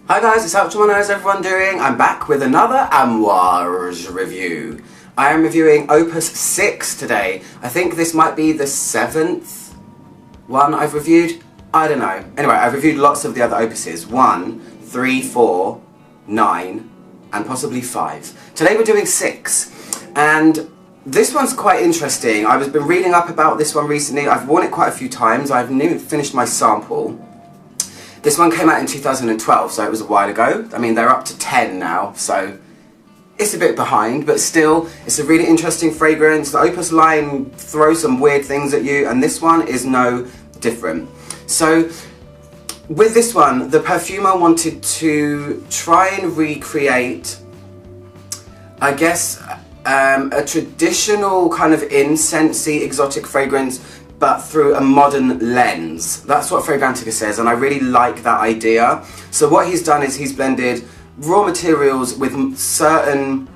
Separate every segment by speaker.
Speaker 1: Hi guys, it's Ultraman. How's everyone doing? I'm back with another Amouage review. I am reviewing Opus 6 today. I think this might be the 7th one I've reviewed. I don't know. Anyway, I've reviewed lots of the other opuses. 1, 3, 4, 9, and possibly 5. Today we're doing 6. And this one's quite interesting. I've been reading up about this one recently. I've worn it quite a few times. I've nearly finished my sample. This one came out in 2012, so it was a while ago. I mean, they're up to 10 now, so it's a bit behind, but still, it's a really interesting fragrance. The Opus line throws some weird things at you, and this one is no different. So, with this one, the perfumer wanted to try and recreate, I guess, a traditional kind of incensey exotic fragrance, but through a modern lens. That's what Fragrantica says, and I really like that idea. So what he's done is he's blended raw materials with certain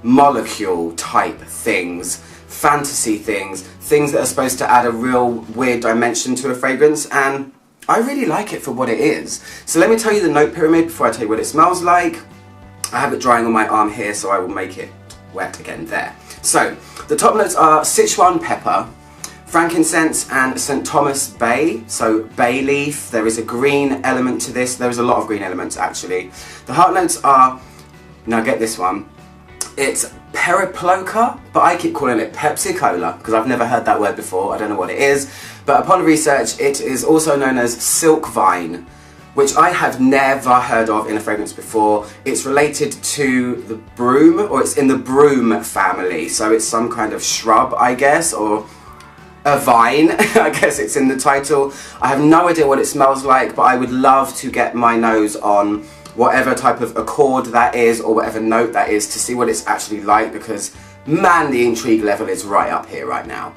Speaker 1: molecule type things, fantasy things, things that are supposed to add a real weird dimension to a fragrance, and I really like it for what it is. So let me tell you the note pyramid before I tell you what it smells like. I have it drying on my arm here, so I will make it wet again there. So the top notes are Sichuan pepper, frankincense and St. Thomas bay, so bay leaf. There is a green element to this. There is a lot of green elements actually. The heart notes are, now get this one, it's Periploca, but I keep calling it Pepsi Cola because I've never heard that word before. I don't know what it is, but upon research it is also known as silk vine, which I have never heard of in a fragrance before. It's related to the broom, or it's in the broom family, so it's some kind of shrub, I guess, or a vine. I guess it's in the title. I have no idea what it smells like, but I would love to get my nose on whatever type of accord that is, or whatever note that is, to see what it's actually like, because man, the intrigue level is right up here right now.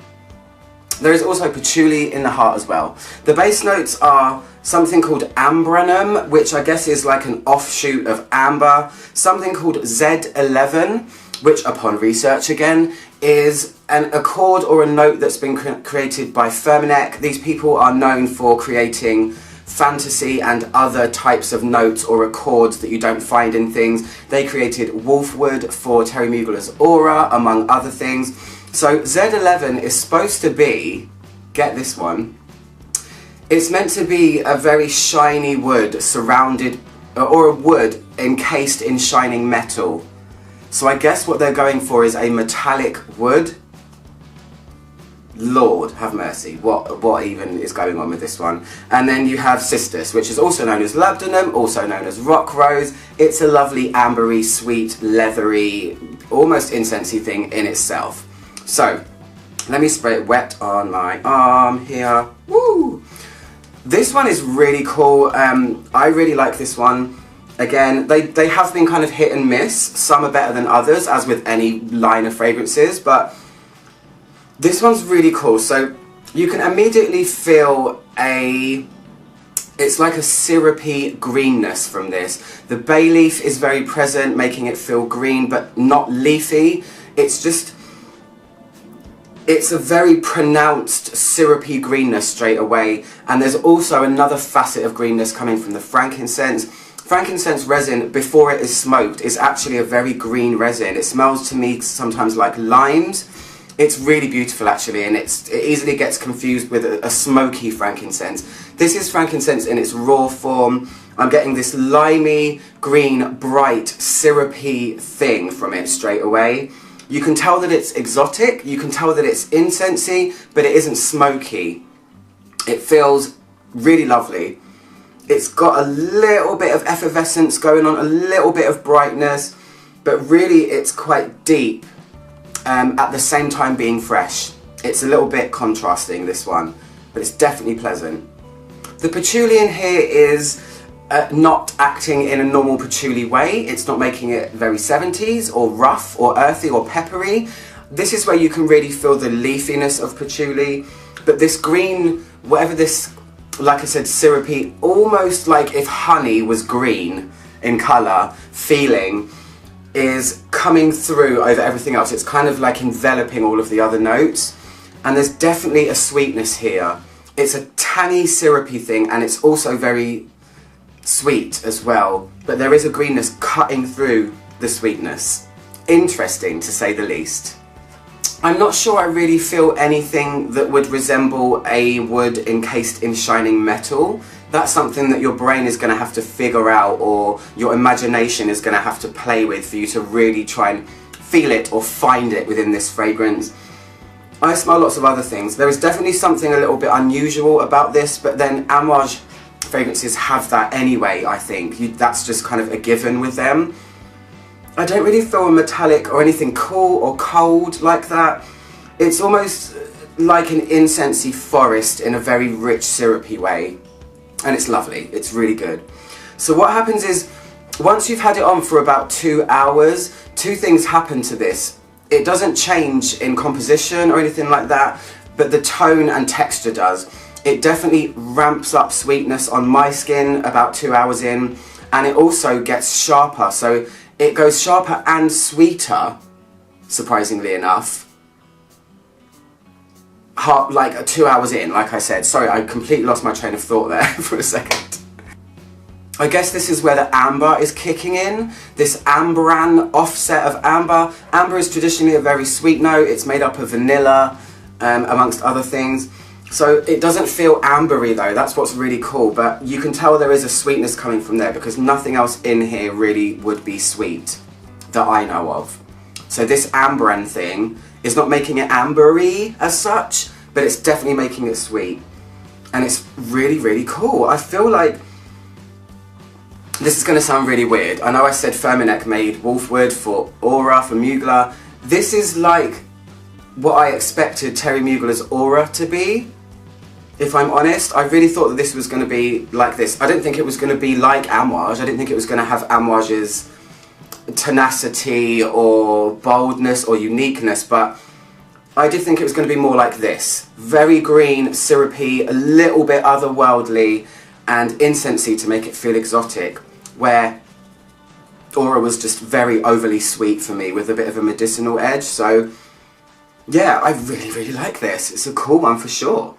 Speaker 1: There is also patchouli in the heart as well. The base notes are something called ambranum, which I guess is like an offshoot of amber, something called Z11, which upon research again is an accord or a note that's been created by Firmenich. These people are known for creating fantasy and other types of notes or accords that you don't find in things. They created Wolfwood for Terry Mugler's Aura, among other things. So Z11 is supposed to be, get this one, it's meant to be a very shiny wood surrounded, or a wood encased in shining metal. So I guess what they're going for is a metallic wood. Lord have mercy, what even is going on with this one? And then you have Cistus, which is also known as labdanum, also known as rock rose. It's a lovely ambery, sweet, leathery, almost incensey thing in itself. So let me spray it wet on my arm here. Woo! This one is really cool. I really like this one. Again, they have been kind of hit and miss. Some are better than others, as with any line of fragrances, but this one's really cool. So you can immediately feel it's like a syrupy greenness from this. The bay leaf is very present, making it feel green, but not leafy. It's a very pronounced syrupy greenness straight away. And there's also another facet of greenness coming from the frankincense. Frankincense resin, before it is smoked, is actually a very green resin. It smells to me sometimes like limes. It's really beautiful actually, and it easily gets confused with a smoky frankincense. This is frankincense in its raw form. I'm getting this limey, green, bright, syrupy thing from it straight away. You can tell that it's exotic, you can tell that it's incensey, but it isn't smoky. It feels really lovely. It's got a little bit of effervescence going on, a little bit of brightness, but really it's quite deep, at the same time being fresh. It's a little bit contrasting, this one, but it's definitely pleasant. The patchouli in here is not acting in a normal patchouli way. It's not making it very 70s or rough or earthy or peppery. This is where you can really feel the leafiness of patchouli, but this green, whatever this, like I said, syrupy, almost like if honey was green in colour, feeling, is coming through over everything else. It's kind of like enveloping all of the other notes, and there's definitely a sweetness here. It's a tangy, syrupy thing, and it's also very sweet as well, but there is a greenness cutting through the sweetness. Interesting, to say the least. I'm not sure I really feel anything that would resemble a wood encased in shining metal. That's something that your brain is going to have to figure out, or your imagination is going to have to play with for you to really try and feel it or find it within this fragrance. I smell lots of other things. There is definitely something a little bit unusual about this, but then Amouage fragrances have that anyway, I think. That's just kind of a given with them. I don't really feel a metallic or anything cool or cold like that. It's almost like an incensey forest in a very rich syrupy way. And it's lovely, it's really good. So what happens is, once you've had it on for about 2 hours, two things happen to this. It doesn't change in composition or anything like that, but the tone and texture does. It definitely ramps up sweetness on my skin about 2 hours in, and it also gets sharper. So it goes sharper and sweeter, surprisingly enough, like 2 hours in, like I said. Sorry, I completely lost my train of thought there for a second. I guess this is where the amber is kicking in, this ambran offset of amber. Amber is traditionally a very sweet note. It's made up of vanilla, amongst other things. So it doesn't feel ambery though, that's what's really cool, but you can tell there is a sweetness coming from there because nothing else in here really would be sweet that I know of. So this ambran thing is not making it ambery as such, but it's definitely making it sweet. And it's really, really cool. I feel like this is going to sound really weird. I know I said Firmenich made Wolfwood for Aura, for Mugler. This is like what I expected Terry Mugler's Aura to be. If I'm honest, I really thought that this was going to be like this. I didn't think it was going to be like Amouage. I didn't think it was going to have Amouage's tenacity or boldness or uniqueness, but I did think it was going to be more like this. Very green, syrupy, a little bit otherworldly, and incensey to make it feel exotic, where Aura was just very overly sweet for me with a bit of a medicinal edge. So yeah, I really, really like this. It's a cool one for sure.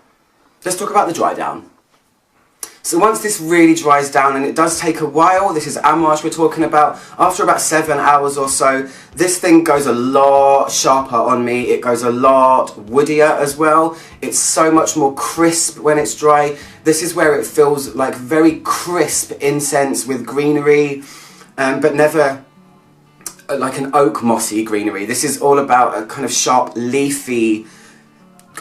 Speaker 1: Let's talk about the dry down. So once this really dries down, and it does take a while, this is Amouage we're talking about, after about 7 hours or so, this thing goes a lot sharper on me. It goes a lot woodier as well. It's so much more crisp when it's dry. This is where it feels like very crisp incense with greenery, but never like an oak mossy greenery. This is all about a kind of sharp, leafy,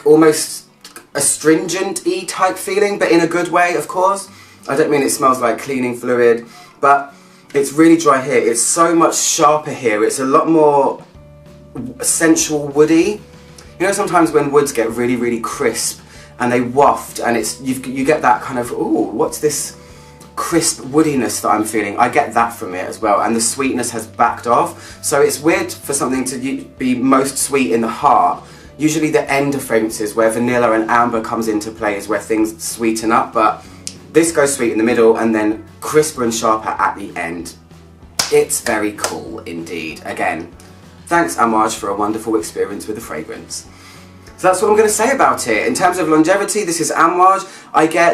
Speaker 1: almost astringent-y type feeling, but in a good way, of course. I don't mean it smells like cleaning fluid, but it's really dry here. It's so much sharper here. It's a lot more sensual woody. You know, sometimes when woods get really, really crisp and they waft, and you get that kind of, ooh, what's this crisp woodiness that I'm feeling? I get that from it as well, and the sweetness has backed off. So it's weird for something to be most sweet in the heart. Usually the end of fragrances where vanilla and amber comes into play is where things sweeten up, but this goes sweet in the middle and then crisper and sharper at the end. It's very cool indeed. Again, thanks Amouage for a wonderful experience with the fragrance. So that's what I'm going to say about it. In terms of longevity, this is Amouage.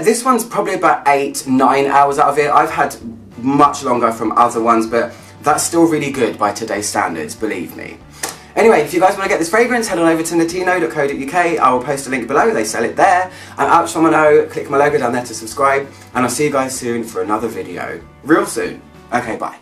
Speaker 1: This one's probably about 8-9 hours out of it. I've had much longer from other ones, but that's still really good by today's standards, believe me. Anyway, if you guys want to get this fragrance, head on over to natino.co.uk. I will post a link below, they sell it there. I'm Ouch Domino, click my logo down there to subscribe, and I'll see you guys soon for another video. Real soon. Okay, bye.